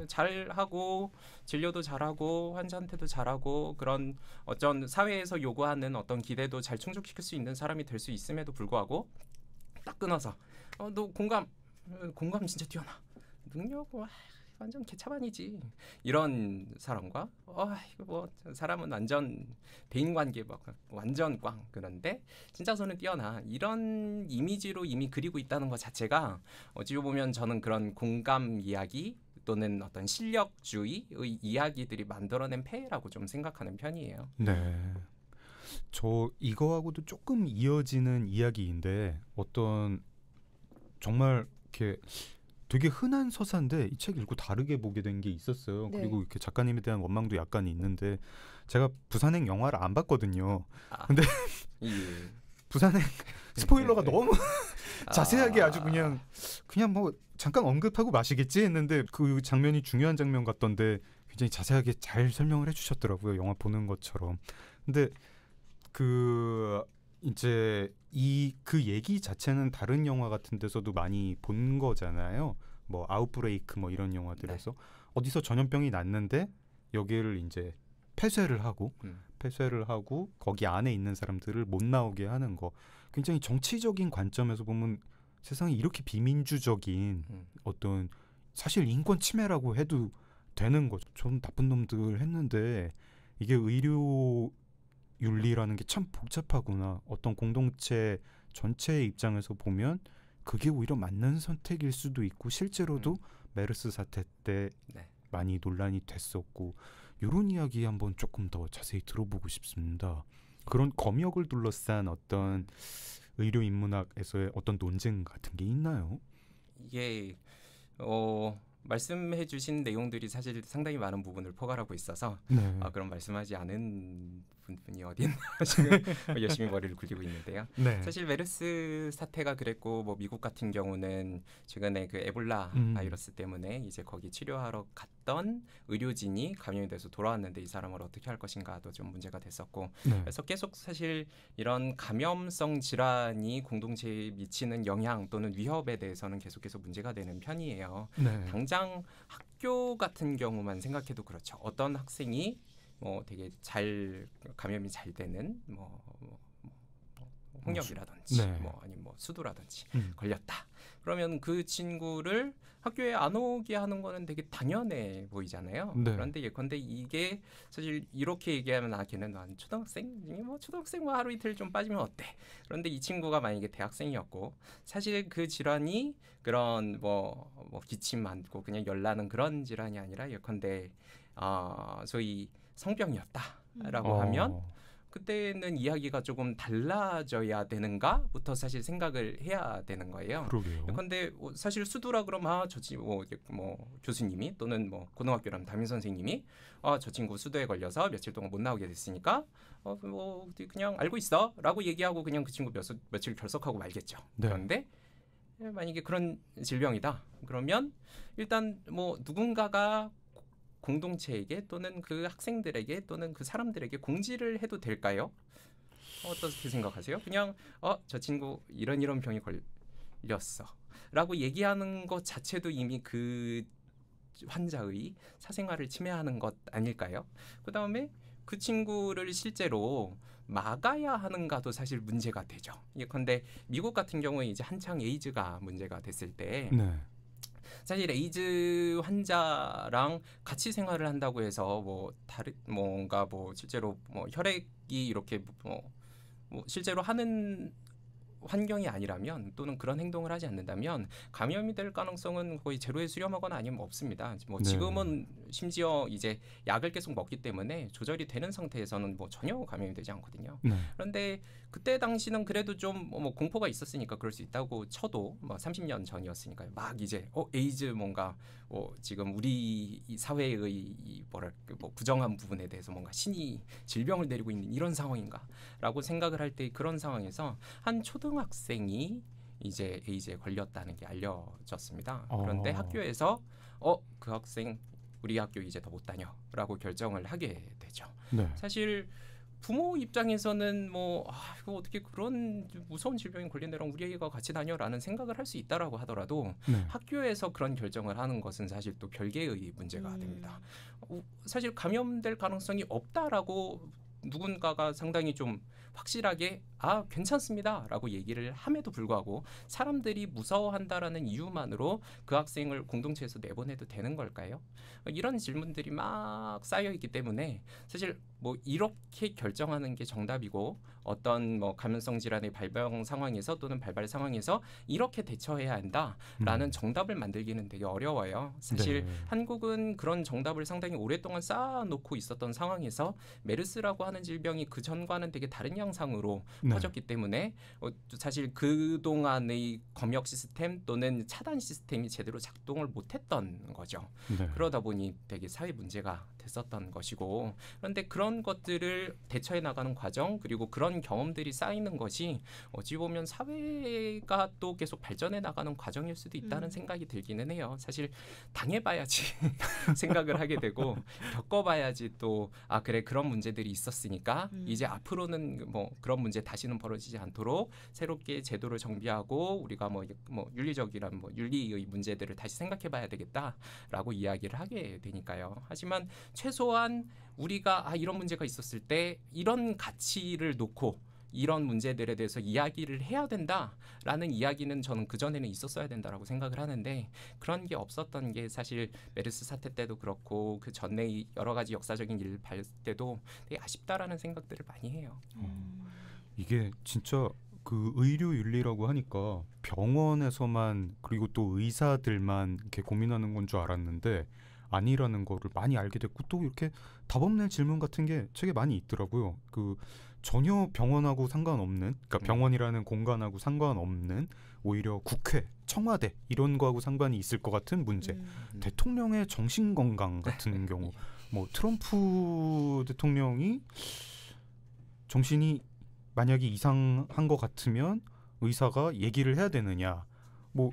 잘하고 진료도 잘하고 환자한테도 잘하고 그런 어떤 사회에서 요구하는 어떤 기대도 잘 충족시킬 수 있는 사람이 될 수 있음에도 불구하고 딱 끊어서 너 공감 진짜 뛰어나 능력 완전 개차반이지 이런 사람과 이거 뭐 사람은 완전 대인관계 막 완전 꽝 그런데 진짜 손은 뛰어나 이런 이미지로 이미 그리고 있다는 것 자체가 어찌 보면 저는 그런 공감 이야기 또는 어떤 실력주의의 이야기들이 만들어낸 폐해라고 좀 생각하는 편이에요. 네. 저 이거하고도 조금 이어지는 이야기인데 어떤 정말 이렇게 되게 흔한 서사인데 이 책 읽고 다르게 보게 된 게 있었어요. 그리고 이렇게 작가님에 대한 원망도 약간 있는데 제가 부산행 영화를 안 봤거든요. 근데 부산행 스포일러가 너무 자세하게 아주 그냥 뭐 잠깐 언급하고 마시겠지 했는데 그 장면이 중요한 장면 같던데 굉장히 자세하게 잘 설명을 해주셨더라고요. 영화 보는 것처럼. 근데 그 이제 그 얘기 자체는 다른 영화 같은 데서도 많이 본 거잖아요. 뭐 아웃브레이크 뭐 이런 영화들에서 어디서 전염병이 났는데 여기를 이제 폐쇄를 하고 거기 안에 있는 사람들을 못 나오게 하는 거. 굉장히 정치적인 관점에서 보면 세상이 이렇게 비민주적인 어떤 사실 인권 침해라고 해도 되는 거죠. 전 나쁜 놈들 했는데 이게 의료 윤리라는 게 참 복잡하구나. 어떤 공동체 전체의 입장에서 보면 그게 오히려 맞는 선택일 수도 있고 실제로도 메르스 사태 때 많이 논란이 됐었고 이런 이야기 한번 조금 더 자세히 들어보고 싶습니다. 그런 검역을 둘러싼 어떤 의료 인문학에서의 어떤 논쟁 같은 게 있나요? 이게 말씀해 주신 내용들이 사실 상당히 많은 부분을 포괄하고 있어서 그런 말씀하지 않은 분이 어디 있나 지금 열심히 머리를 굴리고 있는데요. 사실 메르스 사태가 그랬고 뭐 미국 같은 경우는 최근에 그 에볼라 바이러스 때문에 이제 거기 치료하러 갔던 의료진이 감염이 돼서 돌아왔는데 이 사람을 어떻게 할 것인가도 좀 문제가 됐었고 그래서 계속 사실 이런 감염성 질환이 공동체에 미치는 영향 또는 위협에 대해서는 계속해서 문제가 되는 편이에요. 당장 학교 같은 경우만 생각해도 그렇죠. 어떤 학생이 뭐 되게 잘 감염이 잘 되는 홍역이라든지 아니면 뭐 수두라든지 걸렸다. 그러면 그 친구를 학교에 안 오게 하는 거는 되게 당연해 보이잖아요. 그런데 예컨대 이게 사실 이렇게 얘기하면 걔는 초등학생? 초등학생 하루 이틀 좀 빠지면 어때? 그런데 이 친구가 만약에 대학생이었고 사실 그 질환이 그런 뭐 기침 많고 그냥 열나는 그런 질환이 아니라 예컨대 소위 성병이었다라고 하면 그때는 이야기가 조금 달라져야 되는가부터 사실 생각을 해야 되는 거예요. 그런데 사실 수두라 그러면 교수님이 또는 뭐 고등학교라면 담임 선생님이 저 친구 수두에 걸려서 며칠 동안 못 나오게 됐으니까 그냥 알고 있어라고 얘기하고 그냥 그 친구 며칠 결석하고 말겠죠. 그런데 만약에 그런 질병이다. 그러면 일단 뭐 누군가가 공동체에게 또는 그 학생들에게 또는 그 사람들에게 공지를 해도 될까요? 어떻게 생각하세요? 그냥 저 친구 이런 병이 걸렸어 라고 얘기하는 것 자체도 이미 그 환자의 사생활을 침해하는 것 아닐까요? 그 다음에 그 친구를 실제로 막아야 하는가도 사실 문제가 되죠. 예컨대 미국 같은 경우에 이제 한창 에이즈가 문제가 됐을 때 사실 에이즈 환자랑 같이 생활을 한다고 해서 뭔가 실제로 혈액이 이렇게 실제로 하는 환경이 아니라면 또는 그런 행동을 하지 않는다면 감염이 될 가능성은 거의 제로에 수렴하거나 아니면 없습니다. 지금은 심지어 이제 약을 계속 먹기 때문에 조절이 되는 상태에서는 전혀 감염이 되지 않거든요. 그런데 그때 당시는 그래도 좀 공포가 있었으니까 그럴 수 있다고 쳐도 30년 전이었으니까요. 막 이제 에이즈 뭔가 지금 우리 사회의 부정한 부분에 대해서 뭔가 신이 질병을 내리고 있는 이런 상황인가라고 생각을 할 때 그런 상황에서 한 초등학생이 이제 에이즈에 걸렸다는 게 알려졌습니다. 그런데 학교에서 그 학생 우리 학교 이제 더 못 다녀라고 결정을 하게 되죠. 사실 부모 입장에서는 이거 어떻게 그런 무서운 질병에 걸린 애랑 우리 애가 같이 다녀라는 생각을 할 수 있다라고 하더라도 학교에서 그런 결정을 하는 것은 사실 또 별개의 문제가 됩니다. 사실 감염될 가능성이 없다라고 누군가가 상당히 좀 확실하게 괜찮습니다라고 얘기를 함에도 불구하고 사람들이 무서워한다라는 이유만으로 그 학생을 공동체에서 내보내도 되는 걸까요? 이런 질문들이 막 쌓여 있기 때문에 사실 이렇게 결정하는 게 정답이고 어떤 감염성 질환의 발병 상황에서 또는 발발 상황에서 이렇게 대처해야 한다라는 정답을 만들기는 되게 어려워요. 사실 한국은 그런 정답을 상당히 오랫동안 쌓아놓고 있었던 상황에서 메르스라고 하는 질병이 그 전과는 되게 다른 양상으로 퍼졌기 때문에 사실 그동안의 검역 시스템 또는 차단 시스템이 제대로 작동을 못했던 거죠. 그러다 보니 되게 사회 문제가 됐었던 것이고 그런데 그런 것들을 대처해 나가는 과정 그리고 그런 경험들이 쌓이는 것이 어찌 보면 사회가 또 계속 발전해 나가는 과정일 수도 있다는 생각이 들기는 해요. 사실 당해봐야지 생각을 하게 되고 겪어봐야지 또 아 그래 그런 문제들이 있었으니까 이제 앞으로는 뭐 그런 문제 다시는 벌어지지 않도록 새롭게 제도를 정비하고 우리가 뭐 윤리적이란 뭐 윤리의 문제들을 다시 생각해봐야 되겠다라고 이야기를 하게 되니까요. 하지만 최소한 우리가 이런 문제가 있었을 때 이런 가치를 놓고 이런 문제들에 대해서 이야기를 해야 된다라는 이야기는 저는 그전에는 있었어야 된다라고 생각을 하는데 그런 게 없었던 게 사실 메르스 사태 때도 그렇고 그 전에 여러 가지 역사적인 일 발 때도 되게 아쉽다라는 생각들을 많이 해요. 이게 진짜 그 의료 윤리라고 하니까 병원에서만 그리고 또 의사들만 이렇게 고민하는 건 줄 알았는데 아니라는 거를 많이 알게 됐고 또 이렇게 답 없는 질문 같은 게 책에 많이 있더라고요. 그 전혀 병원하고 상관없는 그러니까 병원이라는 공간하고 상관없는 오히려 국회, 청와대 이런 거하고 상관이 있을 것 같은 문제. 대통령의 정신건강 같은 경우 뭐 트럼프 대통령이 정신이 만약에 이상한 것 같으면 의사가 얘기를 해야 되느냐 뭐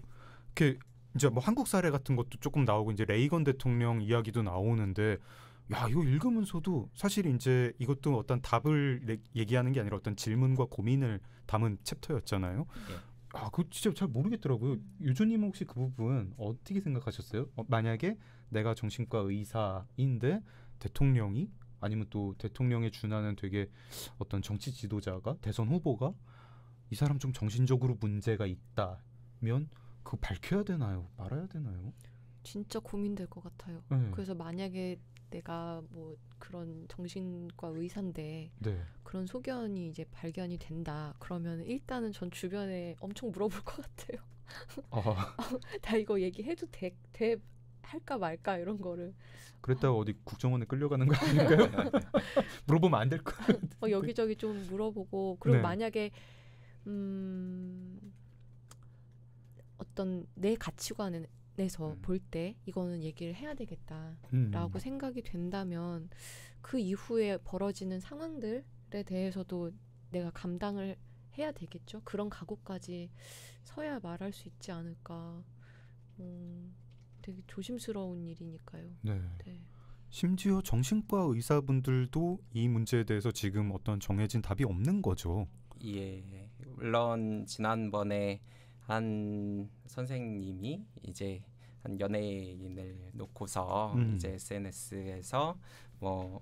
이렇게 이제 뭐 한국 사례 같은 것도 조금 나오고 이제 레이건 대통령 이야기도 나오는데 야 이거 읽으면서도 사실 이제 이것도 어떤 답을 얘기하는 게 아니라 어떤 질문과 고민을 담은 챕터였잖아요. 아 그거 진짜 잘 모르겠더라고요. 유주님 혹시 그 부분 어떻게 생각하셨어요? 만약에 내가 정신과 의사인데 대통령이 아니면 또 대통령에 준하는 되게 어떤 정치 지도자가 대선 후보가 이 사람 좀 정신적으로 문제가 있다면 그거 밝혀야 되나요? 말아야 되나요? 진짜 고민될 것 같아요. 그래서 만약에 내가 뭐 그런 정신과 의사인데 그런 소견이 이제 발견이 된다. 그러면 일단은 전 주변에 엄청 물어볼 것 같아요. 나 이거 얘기해도 돼 할까 말까 이런 거를. 그랬다가 어디 국정원에 끌려가는 거 아닌가요? 물어보면 안 될 것 같아요. 여기저기 좀 물어보고 그리고 만약에 어떤 내 가치관에서 볼 때 이거는 얘기를 해야 되겠다라고 생각이 된다면 그 이후에 벌어지는 상황들에 대해서도 내가 감당을 해야 되겠죠. 그런 각오까지 서야 말할 수 있지 않을까. 되게 조심스러운 일이니까요. 네. 심지어 정신과 의사분들도 이 문제에 대해서 지금 어떤 정해진 답이 없는 거죠. 예, 물론 지난번에 한 선생님이 이제 한 연예인을 놓고서 이제 SNS에서 뭐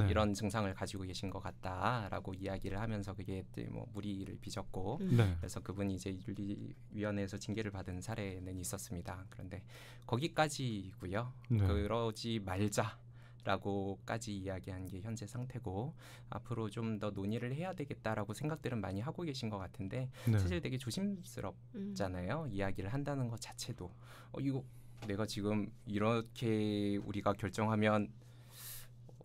이런 증상을 가지고 계신 것 같다라고 이야기를 하면서 그게 뭐 무리를 빚었고 그래서 그분이 이제 윤리위원회에서 징계를 받은 사례는 있었습니다. 그런데 거기까지고요. 그러지 말자라고까지 이야기한 게 현재 상태고 앞으로 좀 더 논의를 해야 되겠다라고 생각들은 많이 하고 계신 것 같은데 사실 되게 조심스럽잖아요. 이야기를 한다는 것 자체도 이거 내가 지금 이렇게 우리가 결정하면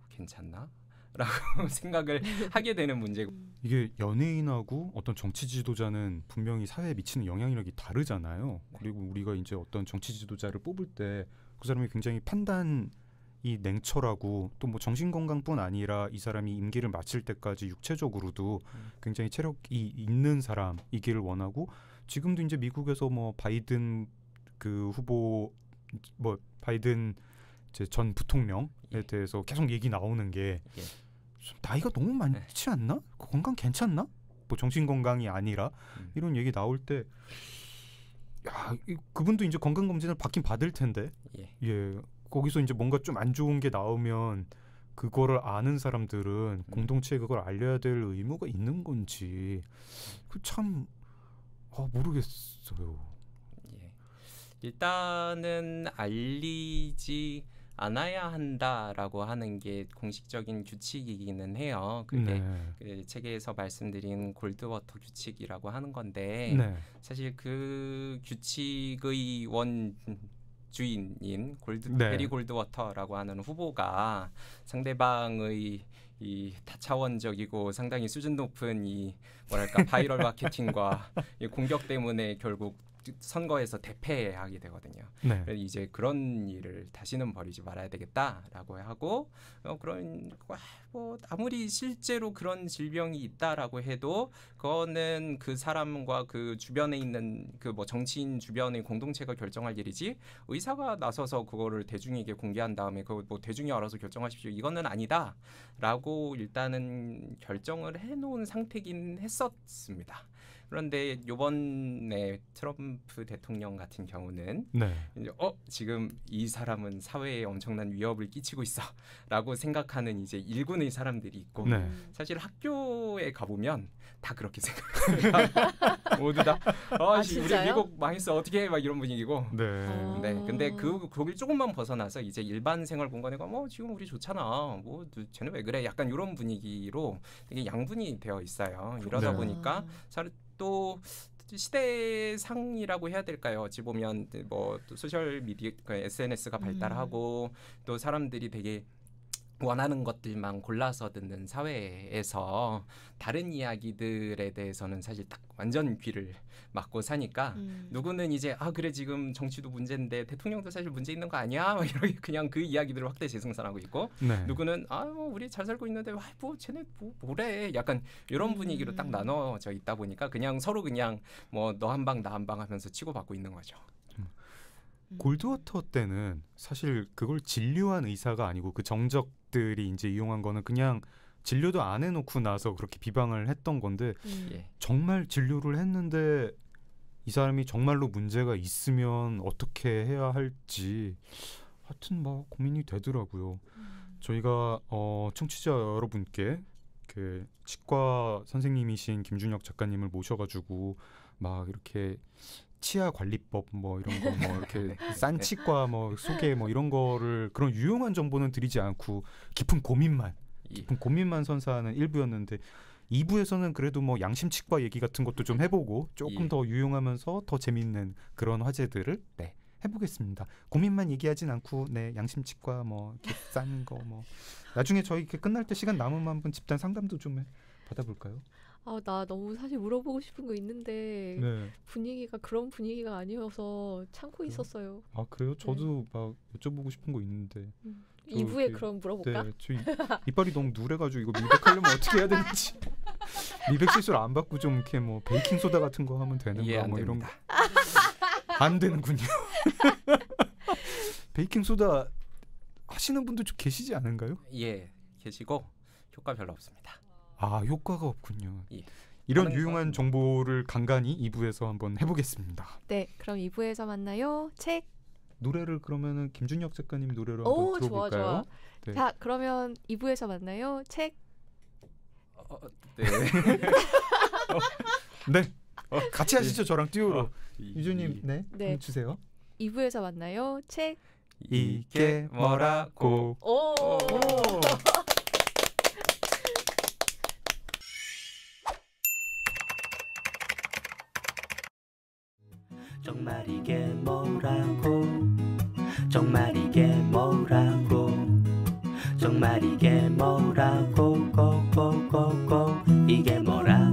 괜찮나? 라고 생각을 하게 되는 문제고 이게 연예인하고 어떤 정치 지도자는 분명히 사회에 미치는 영향력이 다르잖아요. 그리고 우리가 이제 어떤 정치 지도자를 뽑을 때 그 사람이 굉장히 판단이 냉철하고 또 뭐 정신건강뿐 아니라 이 사람이 임기를 마칠 때까지 육체적으로도 굉장히 체력이 있는 사람이기를 원하고 지금도 이제 미국에서 뭐 바이든 그 후보 뭐 바이든 이제 전 부통령에 대해서 계속 얘기 나오는 게 나이가 너무 많지 않나? 건강 괜찮나? 뭐 정신 건강이 아니라 이런 얘기 나올 때 야, 그분도 이제 건강 검진을 받긴 받을 텐데 거기서 이제 뭔가 좀 안 좋은 게 나오면 그거를 아는 사람들은 공동체에 그걸 알려야 될 의무가 있는 건지 그 참 모르겠어요. 일단은 알리지 않아야 한다라고 하는 게 공식적인 규칙이기는 해요. 그게 그 책에서 말씀드린 골드워터 규칙이라고 하는 건데 사실 그 규칙의 원주인인 베리 골드워터라고 하는 후보가 상대방의 이 다차원적이고 상당히 수준 높은 이 뭐랄까 바이럴 마케팅과 이 공격 때문에 결국 선거에서 대패하게 되거든요. 네. 그래서 이제 그런 일을 다시는 벌이지 말아야 되겠다라고 하고 그런 뭐 아무리 실제로 그런 질병이 있다라고 해도 그거는 그 사람과 그 주변에 있는 그 뭐 정치인 주변의 공동체가 결정할 일이지 의사가 나서서 그거를 대중에게 공개한 다음에 그거 뭐 대중이 알아서 결정하십시오. 이거는 아니다라고 일단은 결정을 해놓은 상태긴 했었습니다. 그런데 이번에 트럼프 대통령 같은 경우는 네. 이제 지금 이 사람은 사회에 엄청난 위협을 끼치고 있어라고 생각하는 이제 일군의 사람들이 있고 네. 사실 학교에 가보면 다 그렇게 생각해요. 모두 다 우리 미국 망했어 어떻게 해? 막 이런 분위기고. 네. 네. 근데 거길 조금만 벗어나서 이제 일반 생활 공간에 가면 지금 우리 좋잖아. 뭐 쟤는 왜 그래? 약간 이런 분위기로 되게 양분이 되어 있어요. 이러다 네. 보니까 또 시대상이라고 해야 될까요? 어찌 보면 뭐 소셜 미디어 SNS가 발달하고 또 사람들이 되게 원하는 것들만 골라서 듣는 사회에서 다른 이야기들에 대해서는 사실 딱 완전 귀를 막고 사니까 누구는 이제 그래 지금 정치도 문제인데 대통령도 사실 문제 있는 거 아니야? 막 이렇게 그냥 그 이야기들을 확대 재생산하고 있고 네. 누구는 뭐 우리 잘 살고 있는데 뭐 쟤네 뭐래 약간 이런 분위기로 딱 나눠져 있다 보니까 그냥 서로 그냥 뭐 너 한 방 나 한 방 하면서 치고받고 있는 거죠. 골드워터 때는 사실 그걸 진료한 의사가 아니고 그 정적들이 이제 이용한 거는 그냥 진료도 안 해놓고 나서 그렇게 비방을 했던 건데 정말 진료를 했는데 이 사람이 정말로 문제가 있으면 어떻게 해야 할지 하여튼 막 고민이 되더라고요. 저희가 청취자 여러분께 그 치과 선생님이신 김준혁 작가님을 모셔가지고 막 이렇게 치아 관리법 뭐 이런 거 뭐 이렇게 싼 치과 뭐 소개 뭐 이런 거를 그런 유용한 정보는 드리지 않고 깊은 고민만 선사하는 1부였는데 2부에서는 그래도 뭐 양심 치과 얘기 같은 것도 좀 해보고 조금 더 유용하면서 더 재밌는 그런 화제들을 해보겠습니다. 고민만 얘기하진 않고 양심 치과 뭐 이렇게 싼 거 뭐 나중에 저희 이렇게 끝날 때 시간 남으면 한번 집단 상담도 좀 받아볼까요? 나 너무 사실 물어보고 싶은 거 있는데 분위기가 그런 분위기가 아니어서 참고 있었어요. 그래요? 저도 막 여쭤보고 싶은 거 있는데 2부에 그럼 물어볼까? 저 이빨이 너무 누래가지고 이거 미백하려면 어떻게 해야 되는지 미백 시술 안 받고 좀 이렇게 뭐 베이킹 소다 같은 거 하면 되는가 뭐 이런 거 안 되는군요. 베이킹 소다 하시는 분도 좀 계시지 않은가요? 예, 계시고 효과 별로 없습니다. 효과가 없군요. 이런 유용한 정보를 간간히 2부에서 한번 해보겠습니다. 네, 그럼 2부에서 만나요. 책 노래를 그러면은 김준혁 작가님 노래로 한번 들어볼까요? 좋아. 네. 자, 그러면 2부에서 만나요. 책 네. 네. 같이 하시죠. 저랑 듀오로. 유주님 네. 주세요. 2부에서 만나요. 책 이게 뭐라고. 오. 정말 이게 뭐라고 정말 이게 뭐라고 정말 이게 뭐라고 고고고고 이게 뭐라고